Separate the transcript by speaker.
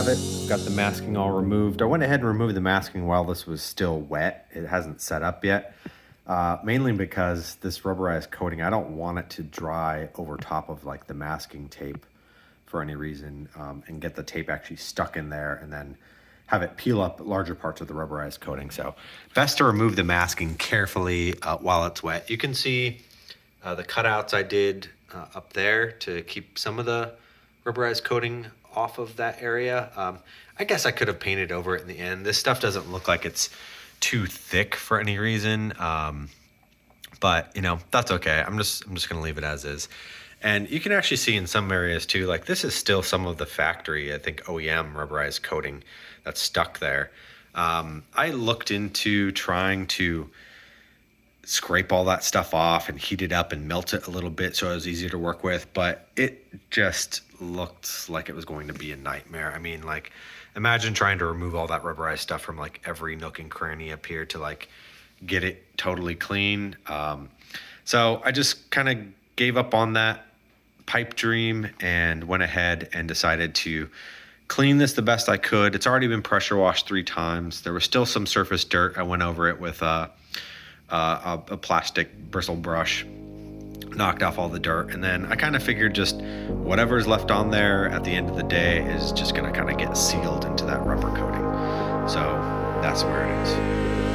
Speaker 1: have it. Got the masking all removed. I went ahead and removed the masking while this was still wet. It hasn't set up yet. Mainly because this rubberized coating, I don't want it to dry over top of like the masking tape for any reason, and get the tape actually stuck in there and then have it peel up larger parts of the rubberized coating. So best to remove the masking carefully while it's wet. You can see the cutouts I did up there to keep some of the rubberized coating off of that area. I guess I could have painted over it in the end. This stuff doesn't look like it's too thick for any reason, but you know, that's okay. I'm just gonna leave it as is. And you can actually see in some areas too, like this is still some of the factory, I think OEM rubberized coating that's stuck there. I looked into trying to scrape all that stuff off and heat it up and melt it a little bit so it was easier to work with, but it just looked like it was going to be a nightmare. I mean, like, imagine trying to remove all that rubberized stuff from like every nook and cranny up here to like get it totally clean. So I just kind of gave up on that pipe dream and went ahead and decided to clean this the best I could. It's already been pressure washed 3 times. There was still some surface dirt. I went over it with a plastic bristle brush, knocked off all the dirt, and then I kind of figured just whatever's left on there at the end of the day is just going to kind of get sealed into that rubber coating. So that's where it is.